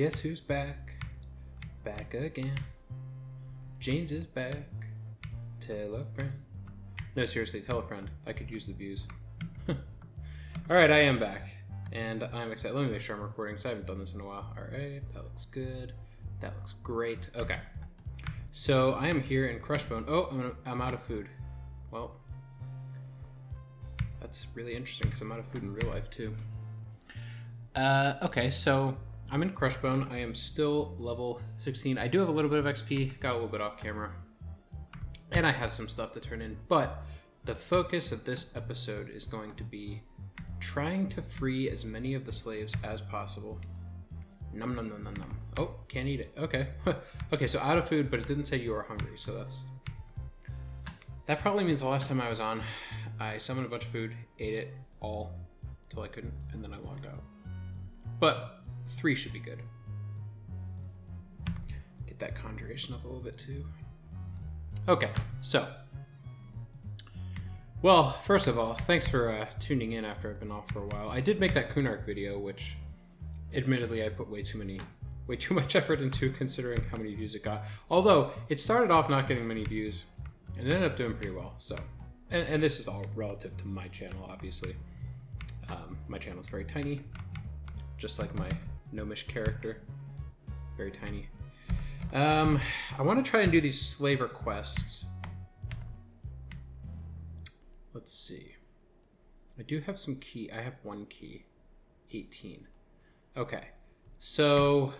Guess who's back? Back again. James is back. Tell a friend. No, seriously, tell a friend. I could use the views. Alright, I am back. And I'm excited. Let me make sure I'm recording because I haven't done this in a while. Alright, that looks good. That looks great. Okay. So I am here in Crushbone. Oh, I'm out of food. Well, that's really interesting because I'm out of food in real life too. Okay, so I'm in Crushbone. I am still level 16. I do have a little bit of XP. Got a little bit off camera. And I have some stuff to turn in. But the focus of this episode is going to be trying to free as many of the slaves as possible. Num num num num num. Oh, can't eat it. Okay. Okay, so out of food, but it didn't say you were hungry, so that probably means the last time I was on, I summoned a bunch of food, ate it all till I couldn't, and then I logged out. But 3 should be good. Get that conjuration up a little bit too. Okay, so. Well, first of all, thanks for tuning in after I've been off for a while. I did make that Kunark video, which admittedly I put way too much effort into considering how many views it got. Although, it started off not getting many views, and it ended up doing pretty well, so. And this is all relative to my channel, obviously. My channel is very tiny, just like my gnomish character. Very tiny. I want to try and do these slaver quests. Let's see. I do have some key. I have 1 key. 18. Okay. So,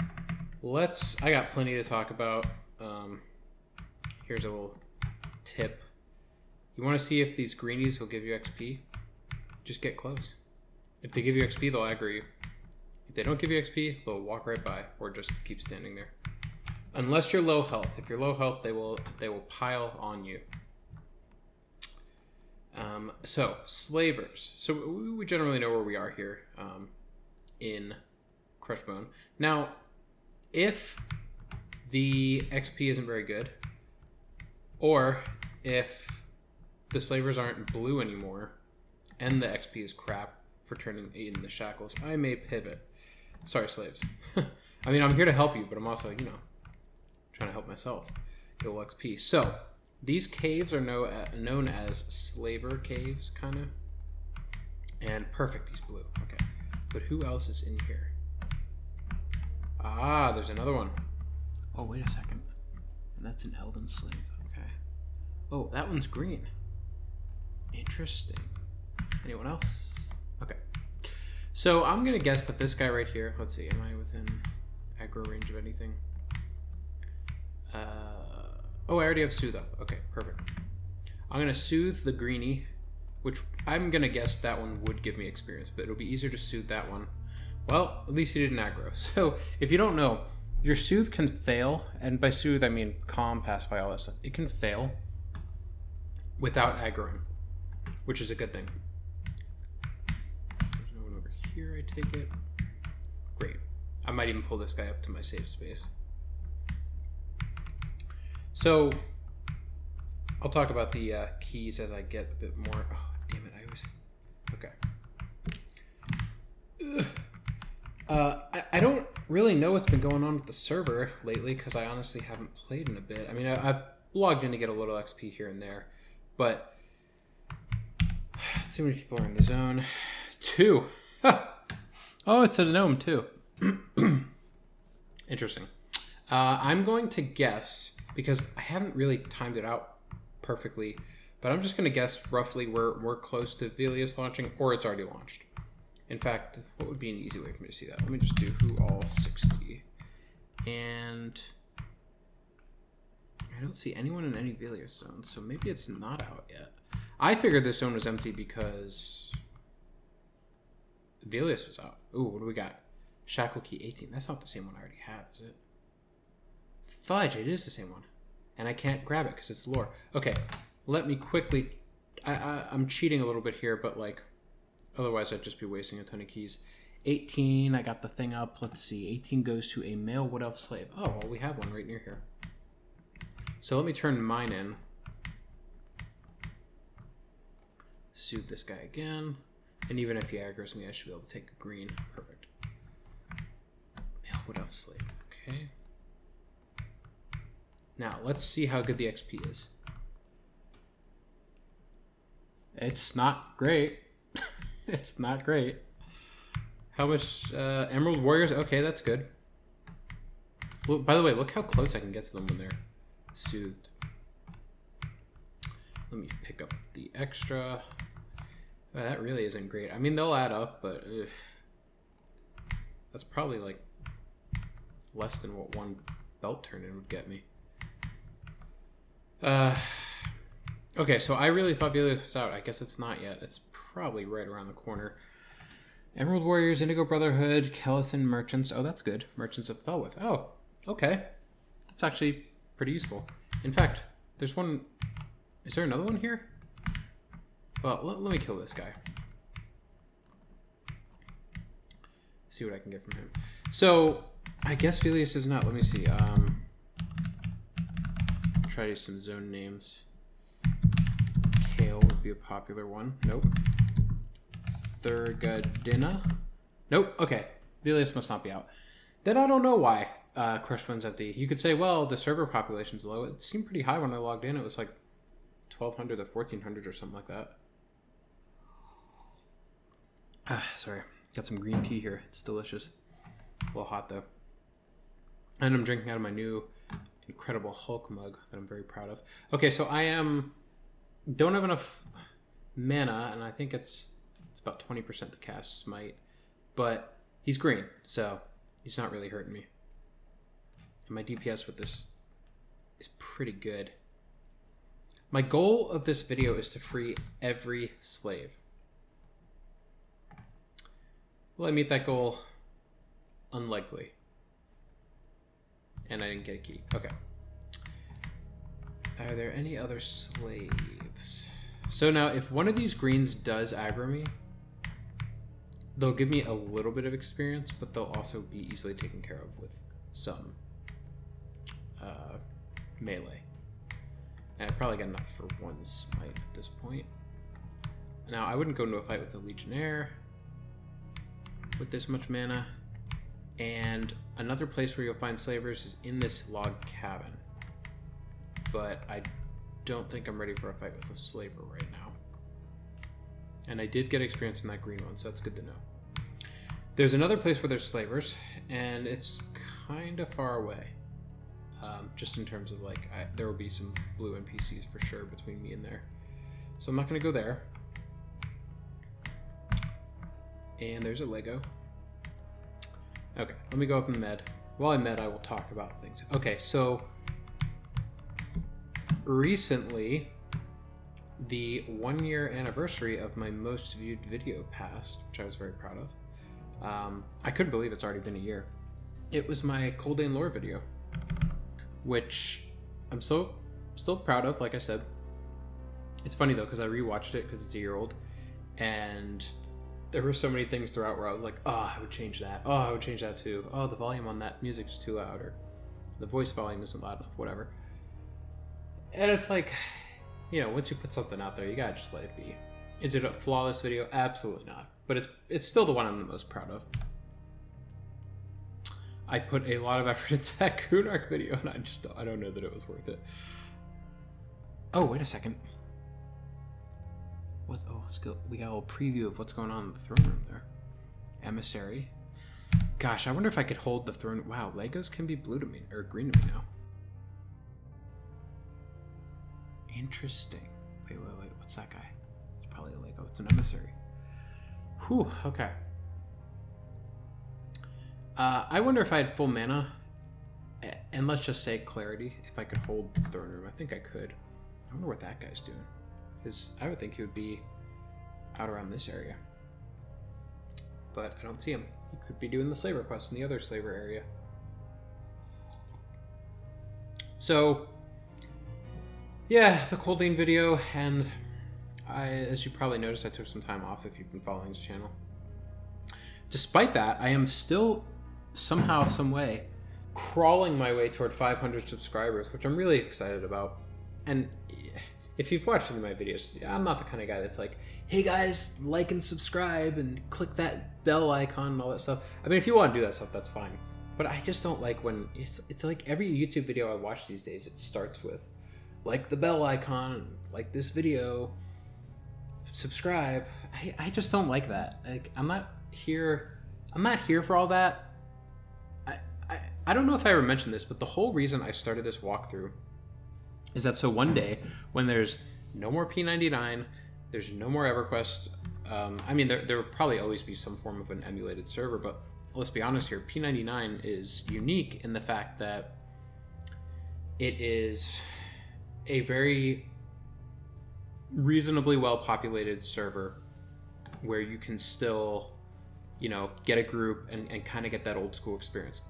I got plenty to talk about. Here's a little tip. You want to see if these greenies will give you XP? Just get close. If they give you XP, they'll aggro you. If they don't give you XP, they'll walk right by or just keep standing there. Unless you're low health. If you're low health, they will pile on you. So, slavers. So we generally know where we are here in Crushbone. Now, if the XP isn't very good, or if the slavers aren't blue anymore, and the XP is crap for turning in the shackles, I may pivot. Sorry, slaves. I mean, I'm here to help you, but I'm also, trying to help myself. Get a little XP. So, these caves are known as slaver caves, kind of. And perfect, he's blue. Okay. But who else is in here? Ah, there's another one. Oh, wait a second. And that's an elven slave. Okay. Oh, that one's green. Interesting. Anyone else? Okay. So I'm going to guess that this guy right here, let's see, am I within aggro range of anything? Oh, I already have Soothe up. Okay, perfect. I'm going to Soothe the greenie, which I'm going to guess that one would give me experience, but it'll be easier to Soothe that one. Well, at least he didn't aggro. So if you don't know, your Soothe can fail, and by Soothe I mean Calm, Pacify, all that stuff. It can fail without aggroing, which is a good thing. There's no one over here, I take it. Great. I might even pull this guy up to my safe space. So, I'll talk about the keys as I get a bit more. Oh, damn it, I always. Okay. I don't really know what's been going on with the server lately because I honestly haven't played in a bit. I mean, I've logged in to get a little XP here and there, but too many people are in the zone. 2. Oh, it's a gnome too. Interesting. I'm going to guess, because I haven't really timed it out perfectly, but I'm just going to guess roughly we're close to Velius launching, or it's already launched. In fact, what would be an easy way for me to see that? Let me just do who all 60. And I don't see anyone in any Velius zones, so maybe it's not out yet. I figured this zone was empty because Velius was out. Ooh, what do we got? Shackle key 18. That's not the same one I already have, is it? Fudge, it is the same one. And I can't grab it because it's lore. Okay, let me quickly... I'm cheating a little bit here, but otherwise I'd just be wasting a ton of keys. 18, I got the thing up. Let's see, 18 goes to a male wood elf slave. Oh, well, we have one right near here. So let me turn mine in. Soothe this guy again. And even if he aggroes me, I should be able to take a green. Perfect. Male enough slave. Okay. Now, let's see how good the XP is. It's not great. It's not great. How much Emerald Warriors? Okay, that's good. Well, by the way, look how close I can get to them when they're soothed. Let me pick up the extra. Oh, that really isn't great. I mean, they'll add up, but that's probably like less than what one belt turn-in would get me. Okay, so I really thought Velios was out. I guess it's not yet. It's probably right around the corner. Emerald Warriors, Indigo Brotherhood, Kelethan Merchants. Oh, that's good. Merchants of Felwith. Oh, okay. That's actually pretty useful. In fact, there's one... Is there another one here? Well, let me kill this guy. See what I can get from him. So, I guess Velios is not. Let me see. Try to use some zone names. Kale would be a popular one. Nope. Thurgadina. Nope. Okay. Velios must not be out. Then I don't know why Crushbone's empty. You could say, well, the server population's low. It seemed pretty high when I logged in. It was like 1,200 or 1,400 or something like that. Sorry. Got some green tea here. It's delicious. A little hot, though. And I'm drinking out of my new incredible Hulk mug that I'm very proud of. Okay, so I don't have enough mana, and I think it's about 20% to cast Smite. But he's green, so he's not really hurting me. And my DPS with this is pretty good. My goal of this video is to free every slave. Will I meet that goal? Unlikely. And I didn't get a key. Okay. Are there any other slaves? So now, if one of these greens does aggro me, they'll give me a little bit of experience, but they'll also be easily taken care of with some melee. And I probably got enough for one smite at this point. Now, I wouldn't go into a fight with the Legionnaire with this much mana. And another place where you'll find slavers is in this log cabin. But I don't think I'm ready for a fight with a slaver right now. And I did get experience in that green one, so that's good to know. There's another place where there's slavers, and it's kind of far away. Just in terms of like, there will be some blue NPCs for sure between me and there. So I'm not going to go there. And there's a Lego. Okay, let me go up and med. While I med, I will talk about things. Okay, so recently, the 1-year anniversary of my most viewed video passed, which I was very proud of. I couldn't believe it's already been a year. It was my Coldane lore video, which I'm still proud of, like I said. It's funny though, because I rewatched it because it's a year old, and there were so many things throughout where I was like, oh, I would change that. Oh, I would change that too. Oh, the volume on that music is too loud, or the voice volume isn't loud enough, whatever. And it's like, you know, once you put something out there, you gotta just let it be. Is it a flawless video? Absolutely not. But it's still the one I'm the most proud of. I put a lot of effort into that Kunark video, and I don't know that it was worth it. Oh, wait a second. What? Oh, we got a little preview of what's going on in the throne room there. Emissary. Gosh, I wonder if I could hold the throne. Wow, Legos can be blue to me, or green to me now. Interesting. Wait. What's that guy? It's probably a Lego. It's an emissary. Whew, okay. I wonder if I had full mana, and let's just say clarity, if I could hold the throne room. I think I could. I wonder what that guy's doing. Because I would think he would be out around this area. But I don't see him. He could be doing the slaver quest in the other slaver area. So, yeah, the Coldane video, and as you probably noticed, I took some time off if you've been following this channel. Despite that, I am still somehow, some way, crawling my way toward 500 subscribers, which I'm really excited about. And if you've watched any of my videos, I'm not the kind of guy that's like, hey guys, like and subscribe and click that bell icon and all that stuff. I mean, if you want to do that stuff, that's fine. But I just don't like when it's like every YouTube video I watch these days, it starts with like the bell icon, like this video, subscribe. I just don't like that. Like I'm not here for all that. I don't know if I ever mentioned this, but the whole reason I started this walkthrough is that so one day when there's no more P99, there's no more EverQuest. I mean, there will probably always be some form of an emulated server, but let's be honest here, P99 is unique in the fact that it is a very reasonably well populated server where you can still, get a group and kind of get that old school experience.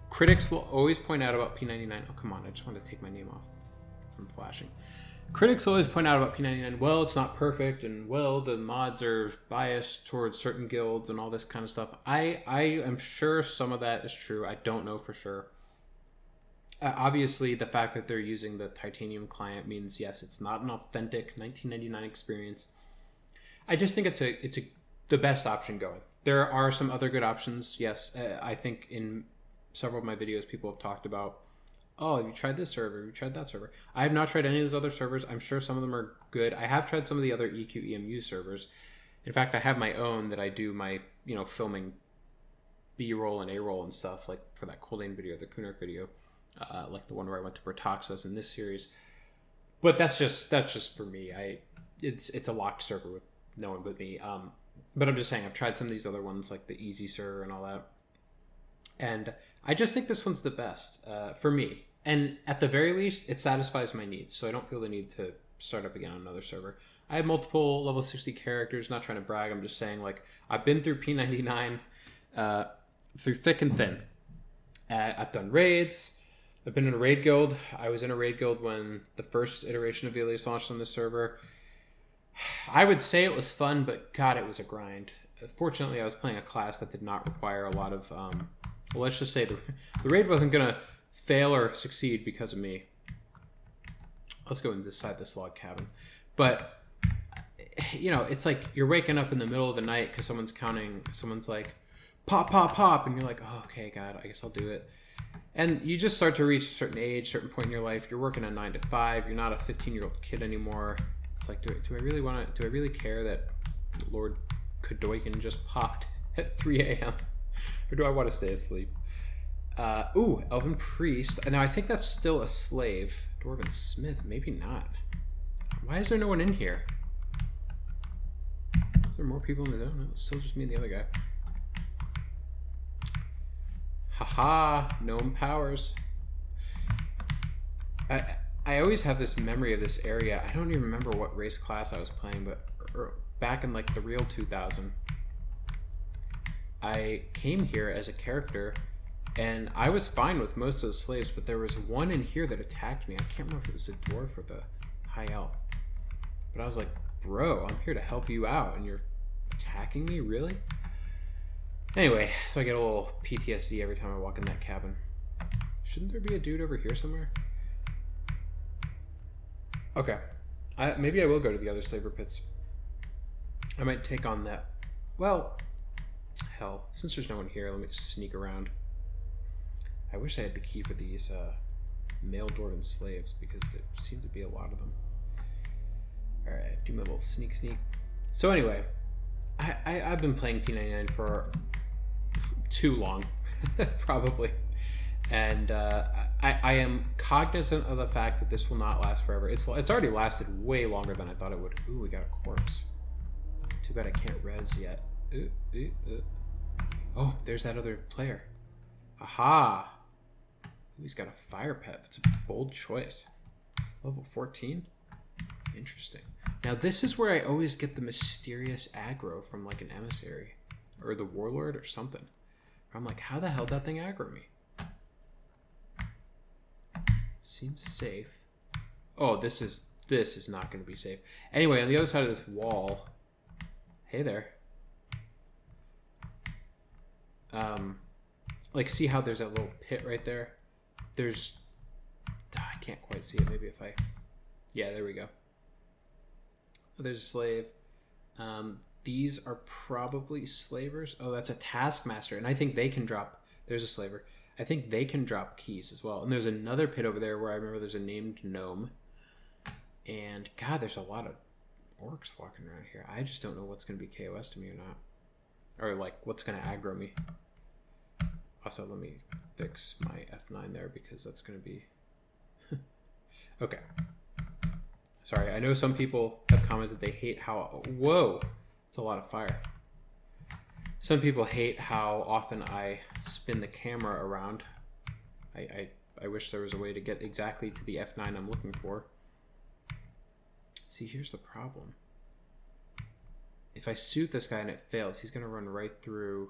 Critics will always point out about P99. Oh, come on, I just want to take my name off from flashing. Critics always point out about P99, well, it's not perfect, and well, the mods are biased towards certain guilds and all this kind of stuff. I am sure some of that is true. I don't know for sure. Obviously, the fact that they're using the Titanium client means, yes, it's not an authentic 1999 experience. I just think it's the best option going. There are some other good options, yes. I think in several of my videos, people have talked about, oh, have you tried this server? Have you tried that server? I have not tried any of those other servers. I'm sure some of them are good. I have tried some of the other EQ/EMU servers. In fact, I have my own that I do my, filming B-roll and A-roll and stuff, like for that Coldane video, the Kunark video, like the one where I went to Bertoxos in this series. But that's just for me. It's a locked server with no one but me. But I'm just saying, I've tried some of these other ones, like the Easy Server and all that. And I just think this one's the best for me. And at the very least, it satisfies my needs. So I don't feel the need to start up again on another server. I have multiple level 60 characters. Not trying to brag. I'm just saying, like, I've been through P99 through thick and thin. I've done raids. I've been in a raid guild. I was in a raid guild when the first iteration of Alias launched on this server. I would say it was fun, but God, it was a grind. Fortunately, I was playing a class that did not require a lot of... well, let's just say the raid wasn't going to fail or succeed because of me. Let's go inside this log cabin. But, it's like you're waking up in the middle of the night because someone's like, pop, pop, pop. And you're like, oh, okay, God, I guess I'll do it. And you just start to reach a certain age, certain point in your life. You're working a 9 to 5. You're not a 15-year-old kid anymore. It's like, do I really care that Lord Kadoikin just popped at 3 a.m.? Or do I want to stay asleep? Ooh, Elven Priest. Now, I think that's still a slave. Dwarven Smith. Maybe not. Why is there no one in here? Is there more people in the zone? No, it's still just me and the other guy. Haha, Gnome powers. I always have this memory of this area. I don't even remember what race class I was playing, but back in like the real 2000, I came here as a character, and I was fine with most of the slaves, but there was one in here that attacked me. I can't remember if it was the dwarf or the high elf. But I was like, bro, I'm here to help you out, and you're attacking me? Really? Anyway, so I get a little PTSD every time I walk in that cabin. Shouldn't there be a dude over here somewhere? Okay. Maybe I will go to the other slaver pits. I might take on that. Well, hell, since there's no one here, let me just sneak around. I wish I had the key for these male dwarven slaves, because there seem to be a lot of them. Alright, do my little sneak. So anyway, I've been playing P99 for too long, probably. And I am cognizant of the fact that this will not last forever. It's already lasted way longer than I thought it would. Ooh, we got a corpse. Too bad I can't res yet. Oh, there's that other player. Aha! Ooh, he's got a fire pet. That's a bold choice. Level 14? Interesting. Now this is where I always get the mysterious aggro from like an emissary. Or the warlord or something. I'm like, how the hell did that thing aggro me? Seems safe. Oh, this is not going to be safe. Anyway, on the other side of this wall... Hey there. Like, see how there's that little pit right there? There's... I can't quite see it. Maybe if I... Yeah, there we go. Oh, there's a slave. These are probably slavers. Oh, that's a taskmaster. And I think they can drop There's a slaver. I think they can drop keys as well. And there's another pit over there where I remember there's a named gnome. And God, there's a lot of orcs walking around here. I just don't know what's going to be KOS to me or not. Or like what's going to aggro me. Also, let me fix my F9 there because that's going to be... Okay. Sorry, I know some people have commented they hate how... Whoa! It's a lot of fire. Some people hate how often I spin the camera around. I wish there was a way to get exactly to the F9 I'm looking for. See, here's the problem. If I suit this guy and it fails, he's going to run right through...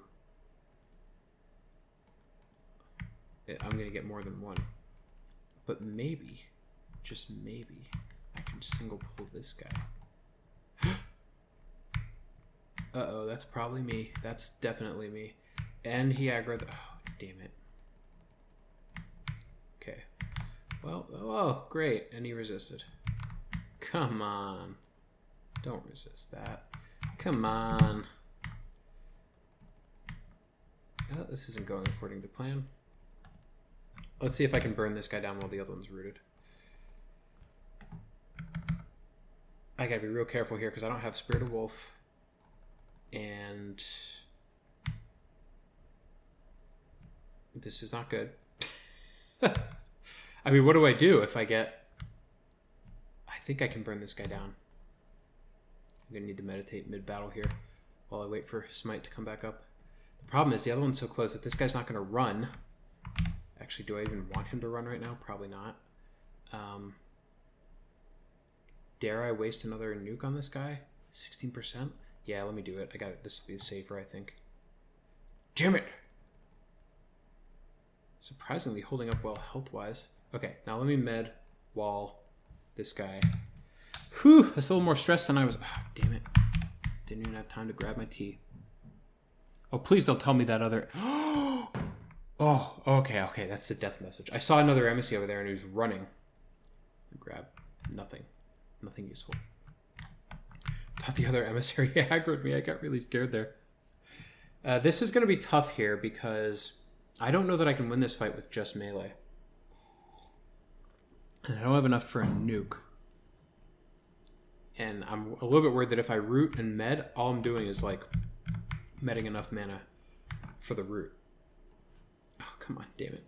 I'm going to get more than one. But maybe, just maybe, I can single pull this guy. Uh-oh, that's probably me. That's definitely me. And he aggroed the... Oh, damn it. Okay. Well, oh, great. And he resisted. Come on. Don't resist that. Come on. Oh, this isn't going according to plan. Let's see if I can burn this guy down while the other one's rooted. I gotta be real careful here because I don't have Spirit of Wolf. And this is not good. I mean, what do I do if I get... I think I can burn this guy down. I'm gonna need to meditate mid-battle here while I wait for Smite to come back up. The problem is the other one's so close that this guy's not gonna run. Actually, do I even want him to run right now? Probably not. Dare I waste another nuke on this guy? 16%? Yeah, let me do it. I got it. This will be safer, I think. Damn it! Surprisingly holding up well health-wise. Okay, now let me med while this guy... Whew! That's a little more stress than I was... Oh, damn it. Didn't even have time to grab my tea. Oh, please don't tell me that other... Oh, okay. That's the death message. I saw another emissary over there and he was running. Grab nothing. Nothing useful. Thought the other emissary aggroed me. I got really scared there. This is going to be tough here because I don't know that I can win this fight with just melee. And I don't have enough for a nuke. And I'm a little bit worried that if I root and med, all I'm doing is like medding enough mana for the root. Oh, come on, damn it.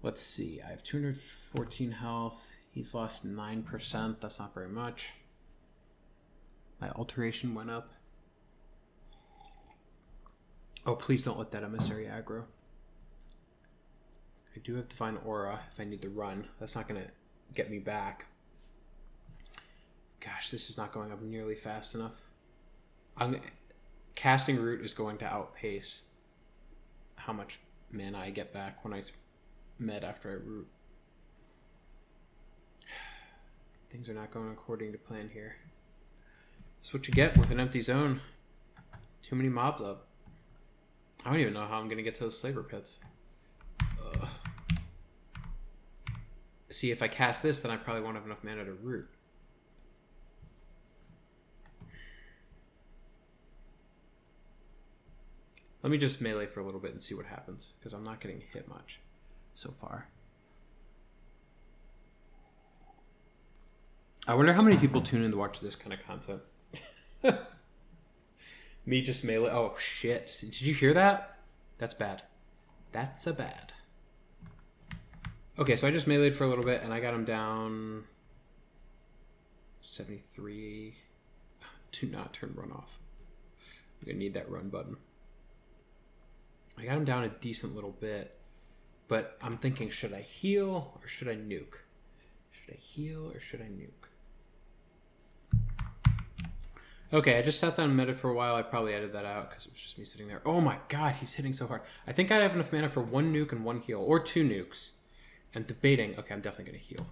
Let's see. I have 214 health. He's lost 9%. That's not very much. My alteration went up. Oh, please don't let that emissary aggro. I do have Divine Aura if I need to run. That's not going to get me back. Gosh, this is not going up nearly fast enough. Casting Root is going to outpace how much mana I get back when I med after I root. Things are not going according to plan here. That's what you get with an empty zone. Too many mobs up. I don't even know how I'm going to get to those slaver pits. Ugh. See, if I cast this, then I probably won't have enough mana to root. Let me just melee for a little bit and see what happens, because I'm not getting hit much so far. I wonder how many people tune in to watch this kind of content. Me just melee. Oh, shit. Did you hear that? That's bad. That's a bad. Okay, so I just meleeed for a little bit, and I got him down 73. Do not turn run off. I'm going to need that run button. I got him down a decent little bit, but I'm thinking, should I heal or should I nuke? Should I heal or should I nuke? Okay, I just sat down and med it for a while. I probably edited that out because it was just me sitting there. Oh my god, he's hitting so hard. I think I have enough mana for one nuke and one heal, or two nukes. I'm debating. Okay, I'm definitely going to heal.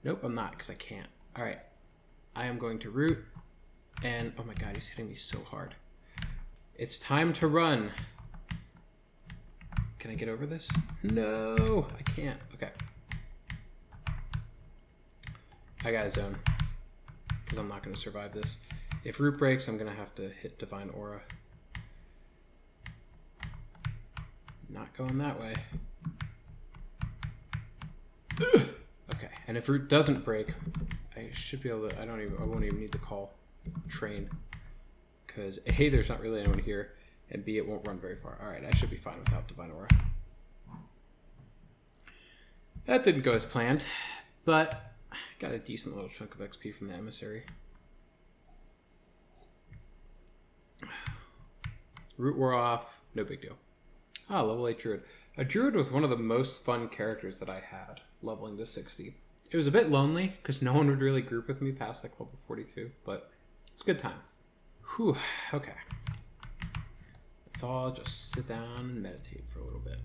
Nope, I'm not because I can't. All right, I am going to root, and oh my god, he's hitting me so hard. It's time to run. Can I get over this? No, I can't. Okay. I got a zone because I'm not going to survive this. If root breaks, I'm going to have to hit Divine Aura. Not going that way. Okay, and if root doesn't break, I should be able to, I won't even need to call train. Because A, there's not really anyone here, and B, it won't run very far. Alright, I should be fine without Divine Aura. That didn't go as planned, but I got a decent little chunk of XP from the emissary. Root wore off, no big deal. Ah, level 8 Druid. A Druid was one of the most fun characters that I had, leveling to 60. It was a bit lonely, because no one would really group with me past like level 42, but it's a good time. Whew, okay. Let's all just sit down and meditate for a little bit.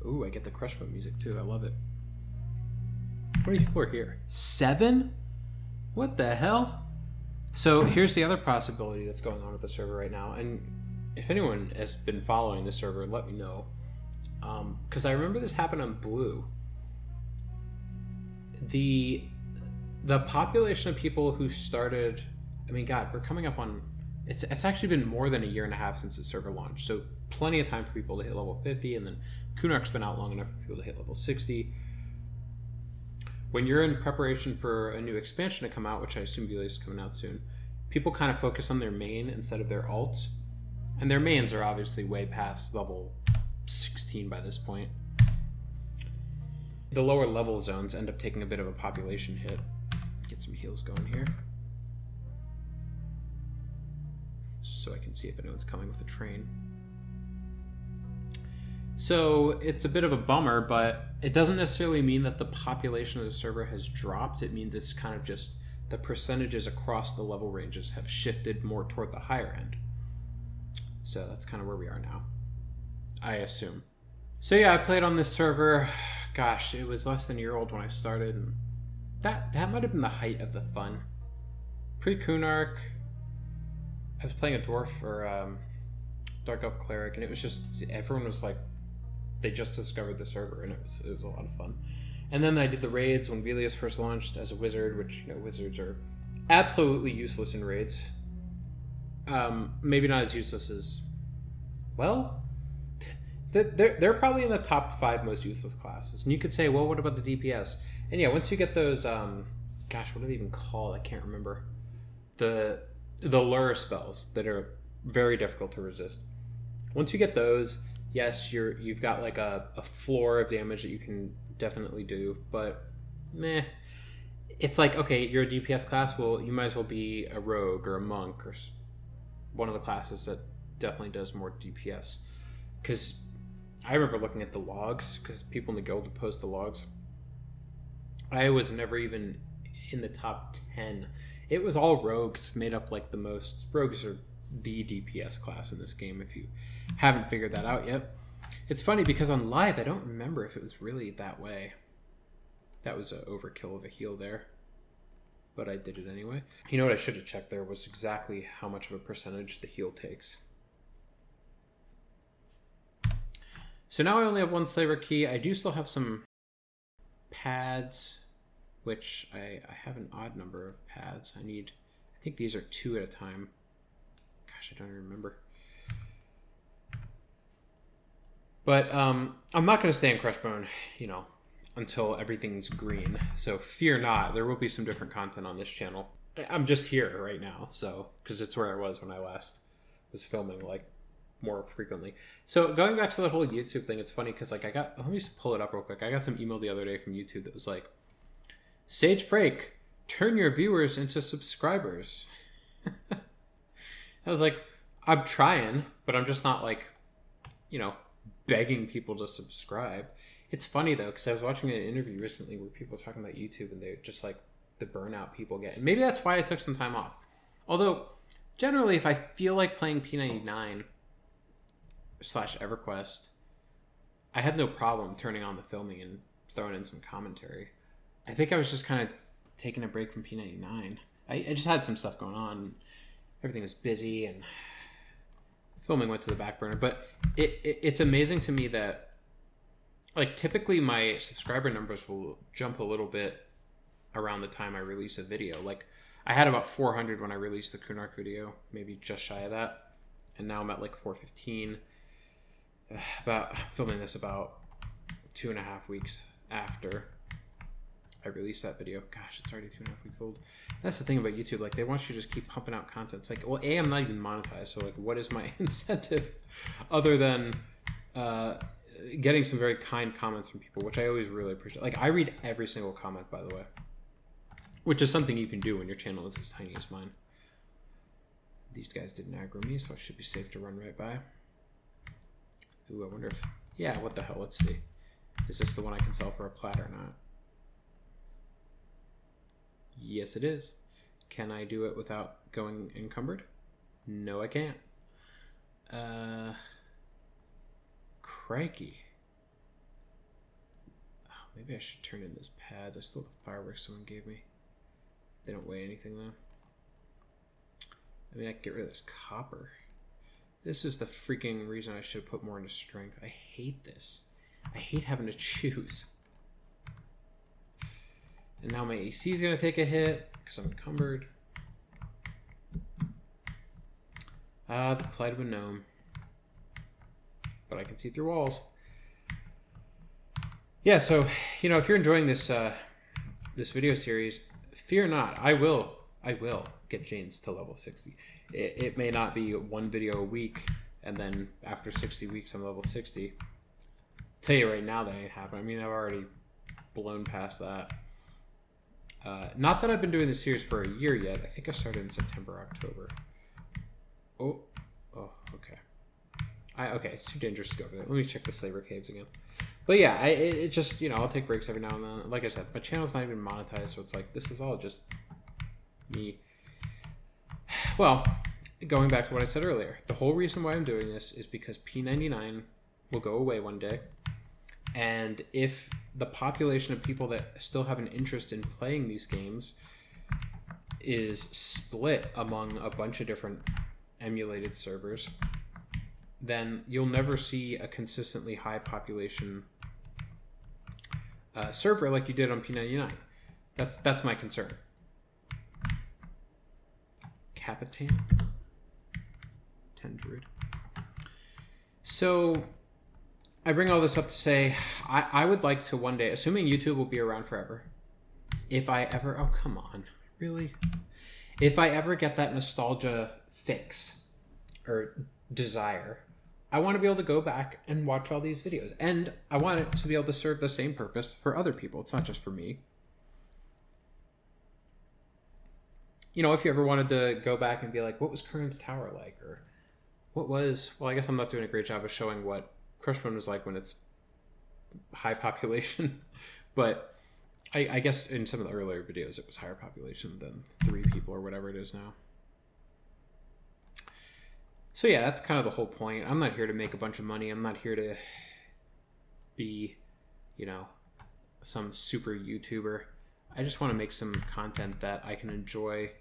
Ooh, I get the Crushbone music too, I love it. How many people are here? 7? What the hell? So here's the other possibility that's going on with the server right now, and if anyone has been following the server, let me know. Because I remember this happened on Blue. The population of people who started, I mean, God, we're coming up on, it's actually been more than a year and a half since the server launched, so plenty of time for people to hit level 50, and then Kunark's been out long enough for people to hit level 60. When you're in preparation for a new expansion to come out, which I assume Velius is coming out soon, people kind of focus on their main instead of their alts. And their mains are obviously way past level 16 by this point. The lower level zones end up taking a bit of a population hit. Get some heals going here. So I can see if anyone's coming with a train. So it's a bit of a bummer, but it doesn't necessarily mean that the population of the server has dropped. It means it's kind of just the percentages across the level ranges have shifted more toward the higher end. So that's kind of where we are now, I assume. So yeah, I played on this server. Gosh, it was less than a year old when I started. And that might have been the height of the fun. Pre-Kunark, I was playing a dwarf or Dark Elf Cleric, and it was just, everyone was like, they just discovered the server, and it was a lot of fun. And then I did the raids when Velius first launched as a wizard, which, you know, wizards are absolutely useless in raids. Maybe not as useless as, well, they're probably in the top 5 most useless classes. And you could say, well, what about the DPS? And yeah, once you get those, gosh, what are they even called? I can't remember. The lure spells that are very difficult to resist. Once you get those, yes, you've got like a floor of damage that you can definitely do, but meh. It's like, okay, you're a DPS class, well, you might as well be a rogue or a monk or one of the classes that definitely does more DPS. Because I remember looking at the logs, because people in the guild would post the logs. I was never even in the top 10. It was all rogues made up like the most. Rogues are the DPS class in this game if you haven't figured that out yet. It's funny because on live I don't remember if it was really that way. That was an overkill of a heal there, but I did it anyway. You know what I should have checked there was exactly how much of a percentage the heal takes. So now I only have 1 slaver key. I do still have some pads, which I have an odd number of pads. I think these are 2 at a time. Gosh, I don't even remember. But I'm not going to stay in Crushbone, you know, until everything's green. So fear not, there will be some different content on this channel. I'm just here right now, so because it's where I was when I last was filming, like, more frequently. So going back to the whole YouTube thing, it's funny because, like, let me just pull it up real quick. I got some email the other day from YouTube that was like, Sage Frake, turn your viewers into subscribers. I was like, I'm trying, but I'm just not, like, you know, begging people to subscribe. It's funny though, because I was watching an interview recently where people were talking about YouTube and they're just like the burnout people get. And maybe that's why I took some time off. Although generally, if I feel like playing P99 / EverQuest, I have no problem turning on the filming and throwing in some commentary. I think I was just kind of taking a break from P99. I just had some stuff going on. Everything was busy and filming went to the back burner. But it's amazing to me that, like, typically my subscriber numbers will jump a little bit around the time I release a video. Like, I had about 400 when I released the Kunark video, maybe just shy of that. And now I'm at like 415. about filming this about 2.5 weeks after I released that video. Gosh, it's already 2.5 weeks old. That's the thing about YouTube. Like, they want you to just keep pumping out content. It's like, well, A, I'm not even monetized. So, like, what is my incentive other than getting some very kind comments from people, which I always really appreciate. Like, I read every single comment, by the way, which is something you can do when your channel is as tiny as mine. These guys didn't aggro me, so I should be safe to run right by. Ooh, I wonder if... Yeah, what the hell? Let's see. Is this the one I can sell for a plat or not? Yes, it is. Can I do it without going encumbered? No, I can't. Crikey. Oh, maybe I should turn in those pads. I still have the fireworks someone gave me. They don't weigh anything, though. I mean, I can get rid of this copper. This is the freaking reason I should have put more into strength. I hate this. I hate having to choose. And now my AC is going to take a hit because I'm encumbered. The plight of a gnome. But I can see through walls. Yeah, so, you know, if you're enjoying this this video series, fear not. I will get Janes to level 60. It may not be one video a week, and then after 60 weeks I'm level 60. I'll tell you right now that ain't happening. I mean, I've already blown past that. Not that I've been doing this series for a year yet. I think I started in September, October. Oh, okay. Okay, it's too dangerous to go over there. Let me check the Slaver Caves again. But yeah, it just, you know, I'll take breaks every now and then. Like I said, my channel's not even monetized, so it's like, this is all just me. Well, going back to what I said earlier, the whole reason why I'm doing this is because P99 will go away one day. And if the population of people that still have an interest in playing these games is split among a bunch of different emulated servers, then you'll never see a consistently high population server like you did on P99. That's my concern. Capitan? 10 druid. So I bring all this up to say I would like to one day, assuming YouTube will be around forever, if I ever... Oh, come on. Really? If I ever get that nostalgia fix or desire, I want to be able to go back and watch all these videos. And I want it to be able to serve the same purpose for other people. It's not just for me. You know, if you ever wanted to go back and be like, what was Curran's Tower like? Or what was... Well, I guess I'm not doing a great job of showing what Crushbone was like when it's high population. But I guess in some of the earlier videos, it was higher population than 3 people or whatever it is now. So yeah, that's kind of the whole point. I'm not here to make a bunch of money. I'm not here to be, you know, some super YouTuber. I just want to make some content that I can enjoy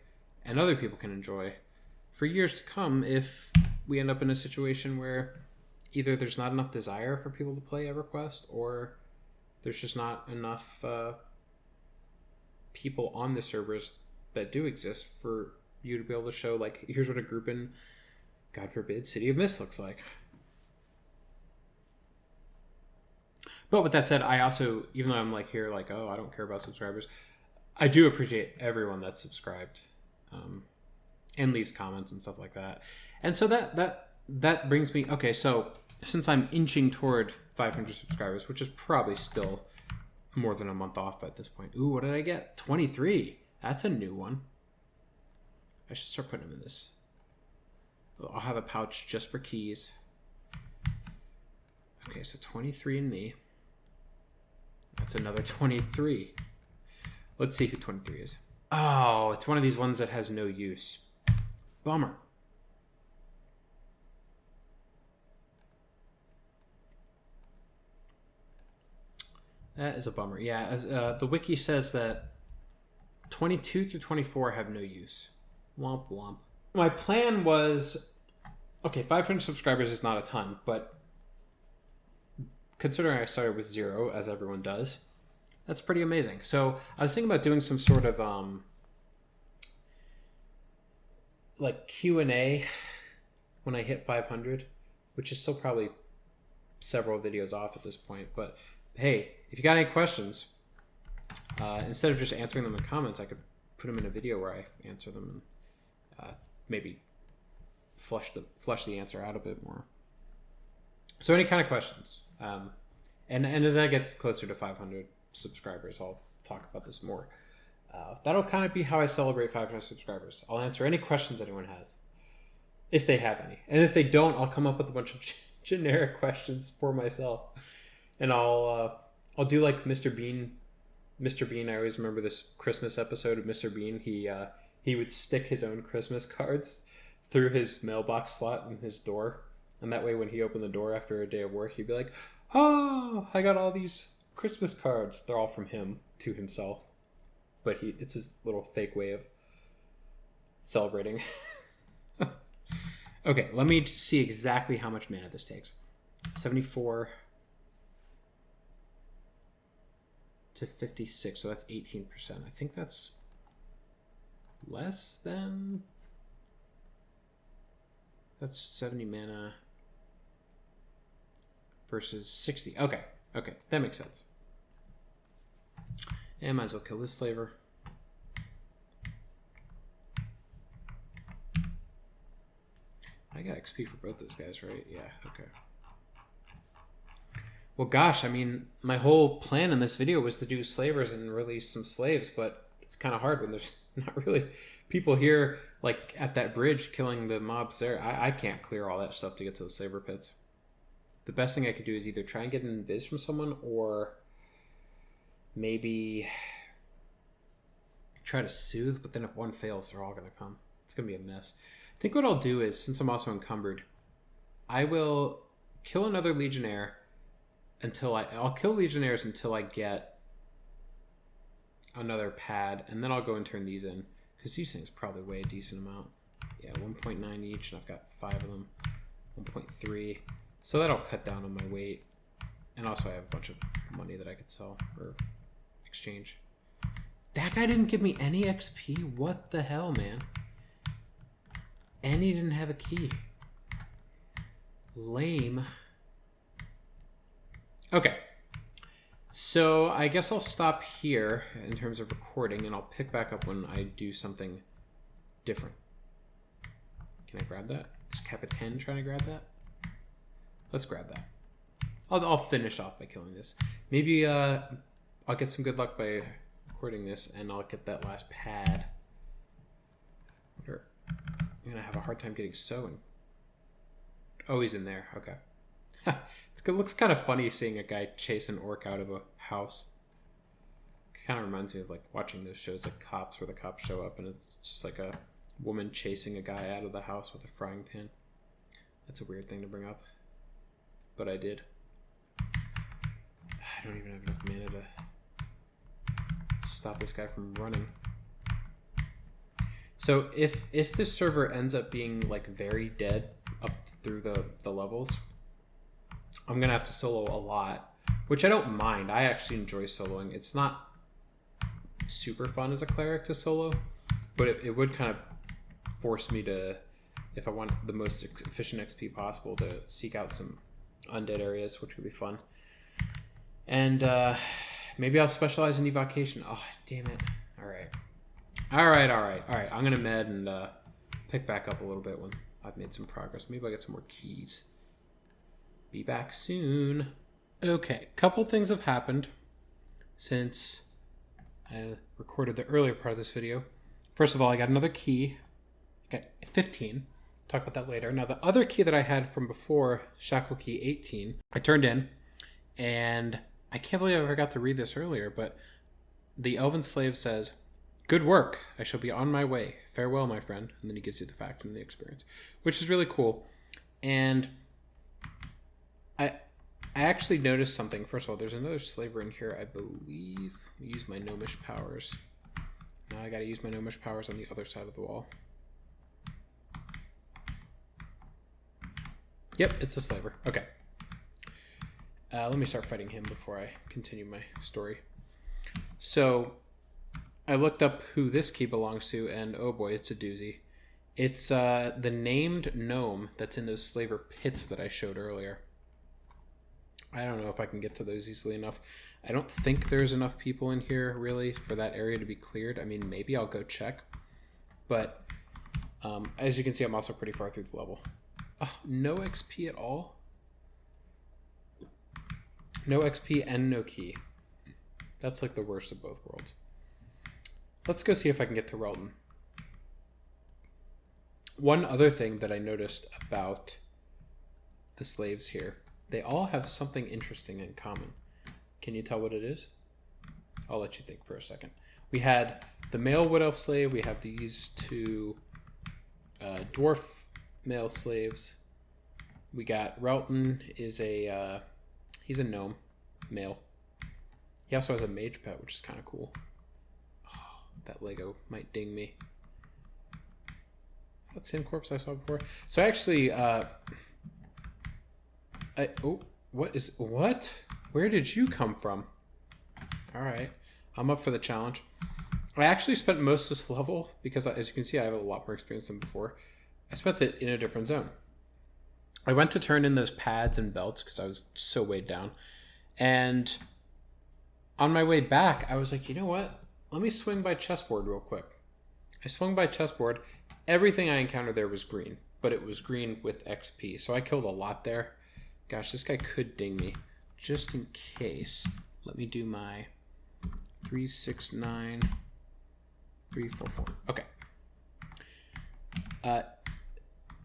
and other people can enjoy for years to come if we end up in a situation where either there's not enough desire for people to play EverQuest or there's just not enough people on the servers that do exist for you to be able to show, like, here's what a group in, God forbid, City of Mist looks like. But with that said, I also, even though I'm like here, like, oh, I don't care about subscribers, I do appreciate everyone that's subscribed and leaves comments and stuff like that. And so that brings me, okay, so since I'm inching toward 500 subscribers, which is probably still more than a month off at this point. Ooh, what did I get? 23. That's a new one. I should start putting them in this. I'll have a pouch just for keys. Okay, so 23 in me. That's another 23. Let's see who 23 is. Oh, it's one of these ones that has no use. Bummer. That is a bummer. Yeah, the wiki says that 22 through 24 have no use. Womp womp. My plan was... Okay, 500 subscribers is not a ton, but considering I started with 0, as everyone does, that's pretty amazing. So I was thinking about doing some sort of like Q&A when I hit 500, which is still probably several videos off at this point. But hey, if you got any questions, instead of just answering them in comments, I could put them in a video where I answer them and maybe flush the answer out a bit more. So any kind of questions. And as I get closer to 500 subscribers, I'll talk about this more. That'll kind of be how I celebrate 500 subscribers. I'll answer any questions anyone has, if they have any. And if they don't, I'll come up with a bunch of generic questions for myself. And I'll do like Mr. Bean. Mr. Bean, I always remember this Christmas episode of Mr. Bean. He would stick his own Christmas cards through his mailbox slot in his door. And that way when he opened the door after a day of work, he'd be like, oh, I got all these Christmas cards. They're all from him to himself. But it's his little fake way of celebrating. Okay, let me see exactly how much mana this takes. 74 to 56, so that's 18%. I think that's less than... That's 70 mana versus 60. Okay, that makes sense. And might as well kill this slaver. I got XP for both those guys, right? Yeah, okay. Well, gosh, I mean, my whole plan in this video was to do slavers and release some slaves, but it's kind of hard when there's not really people here, like, at that bridge killing the mobs there. I can't clear all that stuff to get to the slaver pits. The best thing I could do is either try and get an invis from someone, or maybe try to soothe, but then if one fails, they're all going to come. It's going to be a mess. I think what I'll do is, since I'm also encumbered, I will kill another legionnaire until I'll kill legionnaires until I get another pad, and then I'll go and turn these in, because these things probably weigh a decent amount. Yeah, 1.9 each, and I've got 5 of them. 1.3. So that'll cut down on my weight. And also I have a bunch of money that I could sell or exchange. That guy didn't give me any XP? What the hell, man? And he didn't have a key. Lame. Okay. So I guess I'll stop here in terms of recording, and I'll pick back up when I do something different. Can I grab that? Is Capitan trying to grab that? Let's grab that. I'll finish off by killing this. Maybe I'll get some good luck by recording this, and I'll get that last pad. I'm gonna have a hard time getting sewing. Oh, he's in there. Okay. It looks kind of funny seeing a guy chase an orc out of a house. It kind of reminds me of like watching those shows like Cops, where the cops show up and it's just like a woman chasing a guy out of the house with a frying pan. That's a weird thing to bring up, but I did. I don't even have enough mana to stop this guy from running. So if this server ends up being like very dead up through the levels, I'm gonna have to solo a lot, which I don't mind. I actually enjoy soloing. It's not super fun as a cleric to solo, but it would kind of force me to, if I want the most efficient XP possible, to seek out some undead areas, which would be fun. And maybe I'll specialize in evocation. Oh, damn it. All right. I'm going to med and pick back up a little bit when I've made some progress. Maybe I'll get some more keys. Be back soon. Okay, couple things have happened since I recorded the earlier part of this video. First of all, I got another key. I got 15. Talk about that later. Now, the other key that I had from before, Shackle Key 18, I turned in, and I can't believe I forgot to read this earlier, but the Elven Slave says, "Good work. I shall be on my way. Farewell, my friend." And then he gives you the fact and the experience, which is really cool. And I actually noticed something. First of all, there's another slaver in here, I believe. I use my gnomish powers. Now I gotta use my gnomish powers on the other side of the wall. Yep, it's a slaver. Okay. Let me start fighting him before I continue my story. So I looked up who this key belongs to, and oh boy, it's a doozy. It's the named gnome that's in those slaver pits that I showed earlier. I don't know if I can get to those easily enough. I don't think there's enough people in here really for that area to be cleared. I mean, maybe I'll go check. But as you can see, I'm also pretty far through the level. Oh, no XP at all? No XP and no key. That's like the worst of both worlds. Let's go see if I can get to Relton. One other thing that I noticed about the slaves here, they all have something interesting in common. Can you tell what it is? I'll let you think for a second. We had the male wood elf slave. We have these two dwarf male slaves. We got Relton is he's a gnome male. He also has a mage pet, which is kind of cool. Oh, that Lego might ding me. That same corpse I saw before. So actually, what? Where did you come from? All right, I'm up for the challenge. I actually spent most of this level, because as you can see, I have a lot more experience than before. I spent it in a different zone. I went to turn in those pads and belts because I was so weighed down. And on my way back, I was like, you know what? Let me swing by chessboard real quick. I swung by chessboard. Everything I encountered there was green, but it was green with XP. So I killed a lot there. Gosh, this guy could ding me. Just in case, let me do my 3, 6, 9, 3, 4, 4. Okay.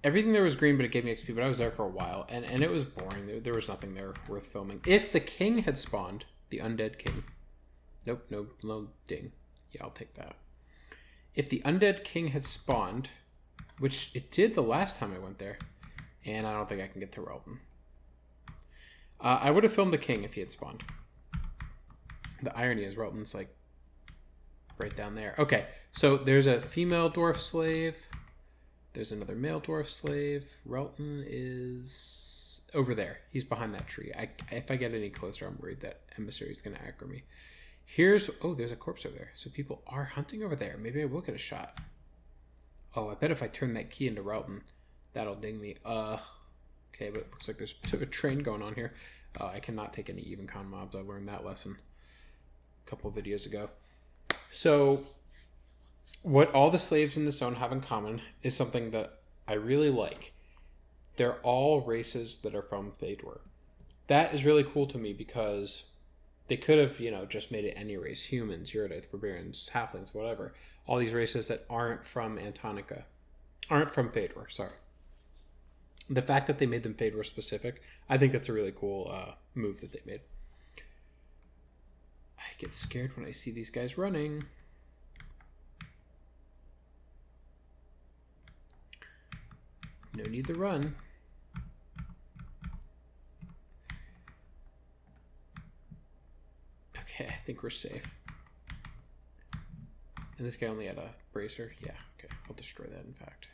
Everything there was green, but it gave me XP, but I was there for a while, and it was boring. There was nothing there worth filming. If the king had spawned, the undead king. Nope, no ding. Yeah, I'll take that. If the undead king had spawned, which it did the last time I went there, and I don't think I can get to Relton. I would have filmed the king if he had spawned. The irony is Relton's like right down there. Okay, so there's a female dwarf slave. There's another male dwarf slave. Relton is over there. He's behind that tree. If I get any closer, I'm worried that emissary is going to aggro me. There's a corpse over there. So people are hunting over there. Maybe I will get a shot. Oh, I bet if I turn that key into Relton, that'll ding me. Okay, but it looks like there's a bit of a train going on here. I cannot take any even con mobs. I learned that lesson a couple of videos ago. So what all the slaves in this zone have in common is something that I really like. They're all races that are from Fedor. That is really cool to me because they could have, just made it any race. Humans, Eurydites, barbarians, halflings, whatever. All these races that aren't from Antonica. Aren't from Fedor, sorry. The fact that they made them Fedor specific, I think that's a really cool move that they made. I get scared when I see these guys running. No need to run. Okay, I think we're safe. And this guy only had a bracer? Yeah, okay. I'll destroy that, in fact.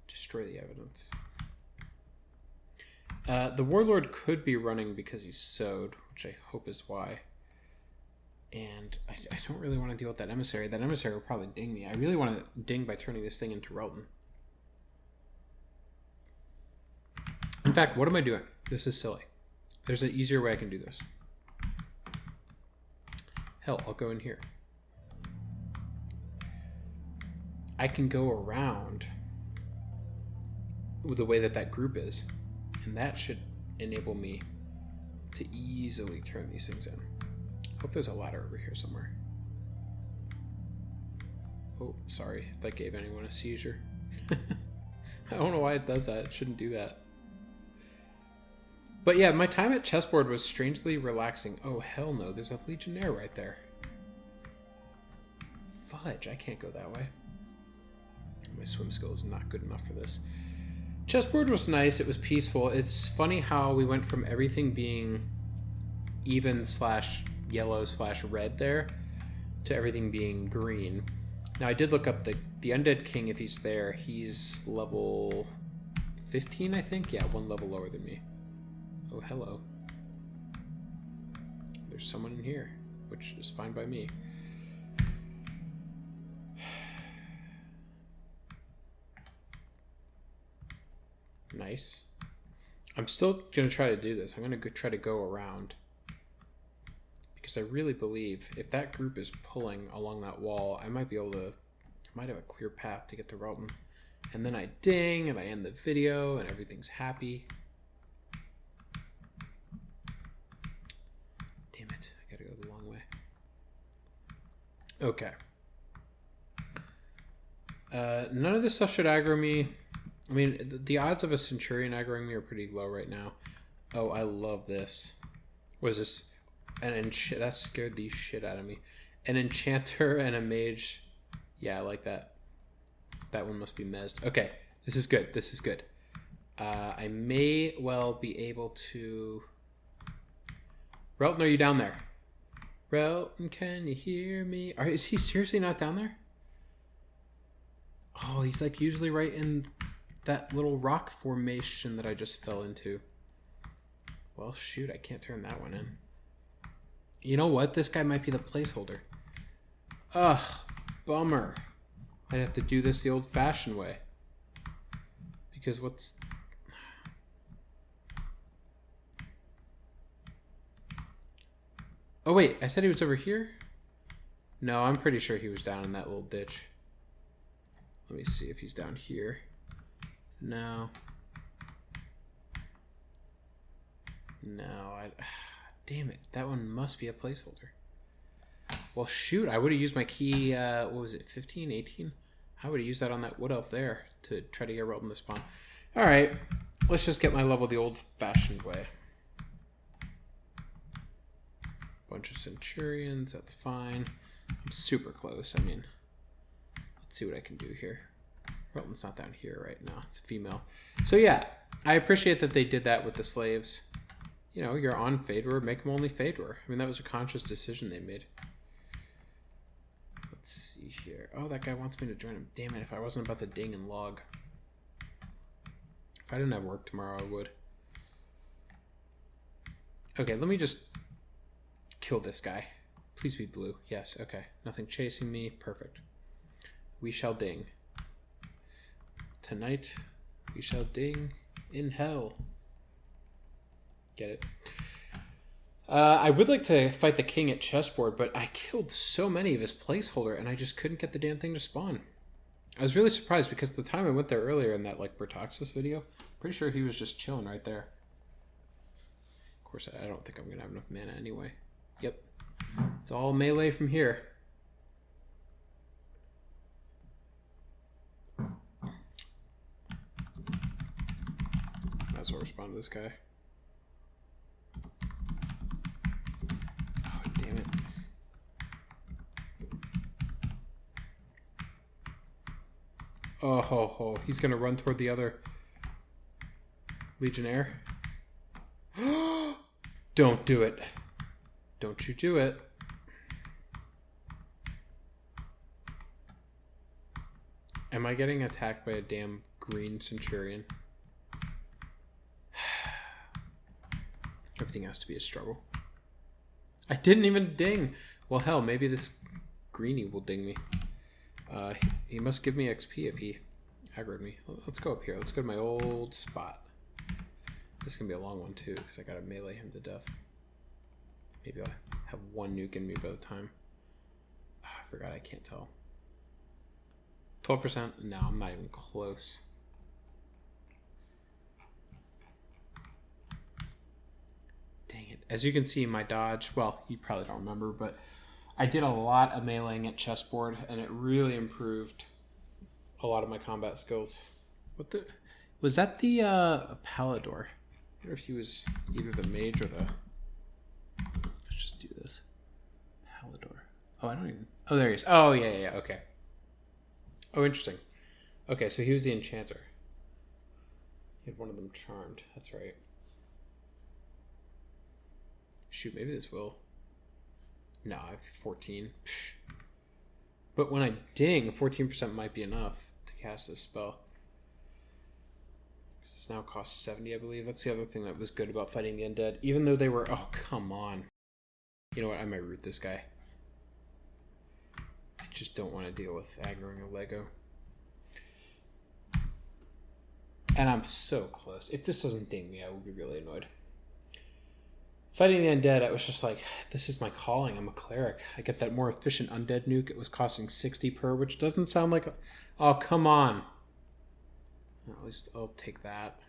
Destroy the evidence. The warlord could be running because he's sewed, which I hope is why. And I don't really want to deal with that emissary. That emissary will probably ding me. I really want to ding by turning this thing into Relton. In fact, what am I doing? This is silly. There's an easier way I can do this. Hell, I'll go in here. I can go around with the way that group is, and that should enable me to easily turn these things in. Hope there's a ladder over here somewhere. Oh, sorry if that gave anyone a seizure. I don't know why it does that. It shouldn't do that. But yeah, my time at chessboard was strangely relaxing. Oh, hell no. There's a legionnaire right there. Fudge, I can't go that way. My swim skill is not good enough for this. Chessboard was nice. It was peaceful. It's funny how we went from everything being even / yellow / red there to everything being green. Now, I did look up the undead king. If he's there, he's level 15, I think. Yeah, 1 level lower than me. Oh, hello. There's someone in here, which is fine by me. Nice. I'm still going to try to do this. I'm going to try to go around. Because I really believe if that group is pulling along that wall, I might be able to... I might have a clear path to get to Relton. And then I ding, and I end the video, and everything's happy. Damn it. I gotta go the long way. Okay. None of this stuff should aggro me. I mean, the odds of a Centurion aggroing me are pretty low right now. Oh, I love this. What is this? That scared the shit out of me. An Enchanter and a Mage. Yeah, I like that. That one must be mezzed. Okay, this is good. This is good. I may well be able to... Relton, are you down there? Relton, can you hear me? Is he seriously not down there? Oh, he's like usually right in that little rock formation that I just fell into. Well, shoot, I can't turn that one in. You know what? This guy might be the placeholder. Ugh, bummer. I'd have to do this the old-fashioned way. Because what's... Oh, wait, I said he was over here? No, I'm pretty sure he was down in that little ditch. Let me see if he's down here. No. No, damn it. That one must be a placeholder. Well, shoot, I would have used my key, what was it, 15, 18? I would have used that on that wood elf there to try to get Relton to spawn. All right, let's just get my level the old-fashioned way. Bunch of Centurions, that's fine. I'm super close. I mean, let's see what I can do here. Relton's not down here right now. It's female. So yeah, I appreciate that they did that with the slaves. You know, you're on Fedor, make them only Fedor. I mean, that was a conscious decision they made. Let's see here. Oh, that guy wants me to join him. Damn it, if I wasn't about to ding and log. If I didn't have work tomorrow, I would. Okay, let me just kill this guy. Please be blue. Yes, okay. Nothing chasing me. Perfect. We shall ding. Tonight, we shall ding in hell. Get it? I would like to fight the king at chessboard, but I killed so many of his placeholder, and I just couldn't get the damn thing to spawn. I was really surprised because the time I went there earlier in that like Bertoxis video, pretty sure he was just chilling right there. Of course, I don't think I'm gonna have enough mana anyway. Yep, it's all melee from here. Might as well respond to this guy. Oh, damn it. Oh, ho, ho. He's gonna run toward the other Legionnaire. Don't do it. Don't you do it. Am I getting attacked by a damn green Centurion? Everything has to be a struggle. I didn't even ding. Well, hell, maybe this greenie will ding me. He must give me XP if he aggroed me. Let's go up here. Let's go to my old spot. This is going to be a long one, too, because I got to melee him to death. Maybe I'll have one nuke in me by the time. Oh, I forgot, I can't tell. 12%? No, I'm not even close. Dang it. As you can see, my dodge, well, you probably don't remember, but I did a lot of meleeing at chessboard, and it really improved a lot of my combat skills. What the... Was that the Palador? I wonder if he was either the mage or the... Let's just do this. Palador. Oh, I don't even... Oh, there he is. Oh, yeah, okay. Oh, interesting. Okay, so he was the enchanter. He had one of them charmed. That's right. Shoot, maybe this will... No, I have 14. Psh. But when I ding, 14% might be enough to cast this spell. This now costs 70, I believe. That's the other thing that was good about fighting the undead. Even though they were... Oh, come on. You know what? I might root this guy. I just don't want to deal with aggroing a Lego. And I'm so close. If this doesn't ding me, I will be really annoyed. Fighting the undead, I was just like, this is my calling. I'm a cleric. I get that more efficient undead nuke. It was costing 60 per, which doesn't sound like... Oh, come on. Well, at least I'll take that.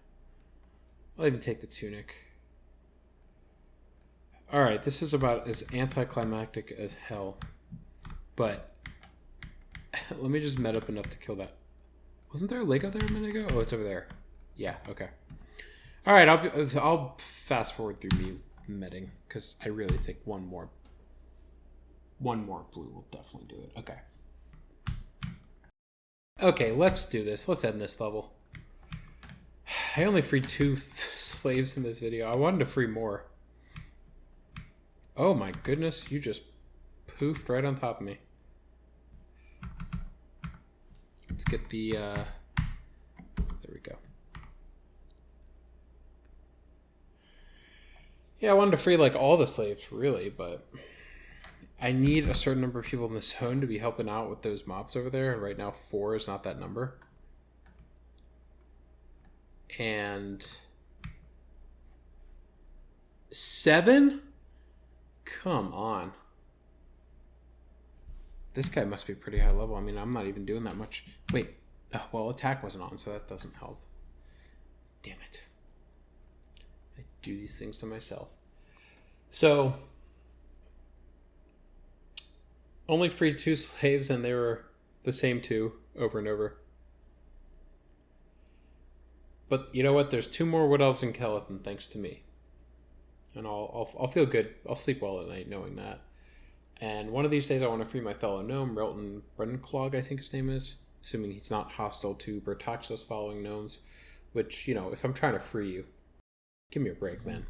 I'll even take the tunic. Alright, this is about as anticlimactic as hell. But let me just med up enough to kill that. Wasn't there a Lego there a minute ago? Oh, it's over there. Yeah, okay. Alright, I'll fast forward through me medding, because I really think one more blue will definitely do it. Okay. Okay, let's do this. Let's end this level. I only freed 2 slaves in this video. I wanted to free more. Oh my goodness, you just poofed right on top of me. Let's get the, there we go. Yeah, I wanted to free like all the slaves, really, but I need a certain number of people in the zone to be helping out with those mobs over there, and right now 4 is not that number. And 7? Come on. This guy must be pretty high level. I mean, I'm not even doing that much. Wait. Oh, well, attack wasn't on, so that doesn't help. Damn it. I do these things to myself. So, only freed 2 slaves, and they were the same 2 over and over. But you know what? There's 2 more wood elves in Kelethon, thanks to me. And I'll feel good. I'll sleep well at night knowing that. And one of these days I want to free my fellow gnome, Relton Brenclog, I think his name is. Assuming he's not hostile to Bertaxos following gnomes. Which, you know, if I'm trying to free you, give me a break, man.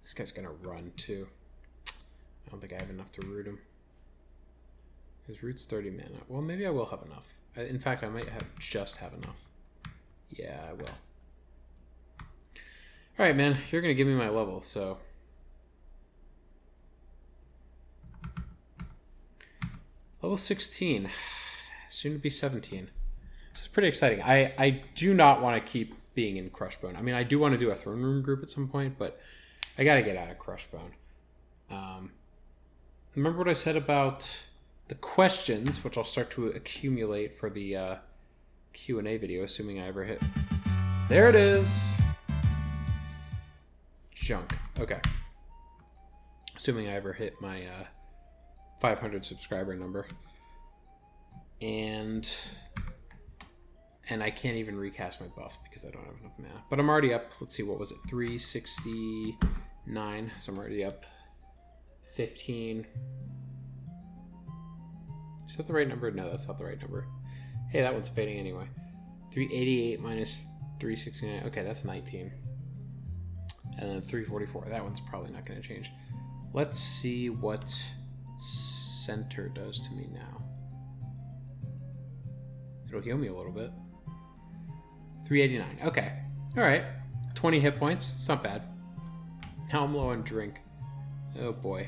This guy's going to run, too. I don't think I have enough to root him. His root's 30 mana. Well, maybe I will have enough. In fact, I might just have enough. Yeah, I will. Alright, man. You're going to give me my level, so... Level 16. Soon to be 17. This is pretty exciting. I do not want to keep being in Crushbone. I mean, I do want to do a throne room group at some point, but I got to get out of Crushbone. Remember what I said about the questions, which I'll start to accumulate for the Q&A video, assuming I ever hit. There it is. Junk. Okay. Assuming I ever hit my 500 subscriber number. And I can't even recast my buffs because I don't have enough mana. But I'm already up. Let's see, what was it? 369. So I'm already up 15. Is that the right number? No, that's not the right number. Hey, that one's fading anyway. 388 minus 369. Okay, that's 19. And then 344. That one's probably not going to change. Let's see what center does to me now. It'll heal me a little bit. 389. Okay. Alright. 20 hit points. It's not bad. Now I'm low on drink. Oh boy.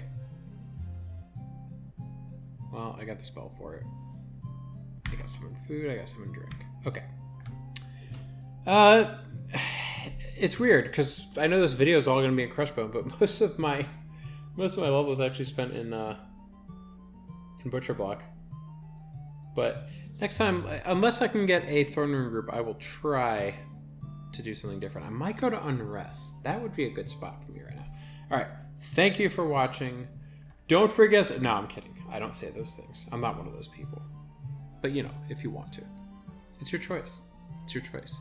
Well, I got the spell for it. I got some in food. I got some in drink. Okay. It's weird because I know this video is all going to be in Crushbone, but most of my level is actually spent in Butcher Block. But next time, unless I can get a Throne Room group, I will try to do something different. I might go to Unrest. That would be a good spot for me right now. All right. Thank you for watching. Don't forget... No, I'm kidding. I don't say those things. I'm not one of those people. But, you know, if you want to. It's your choice. It's your choice.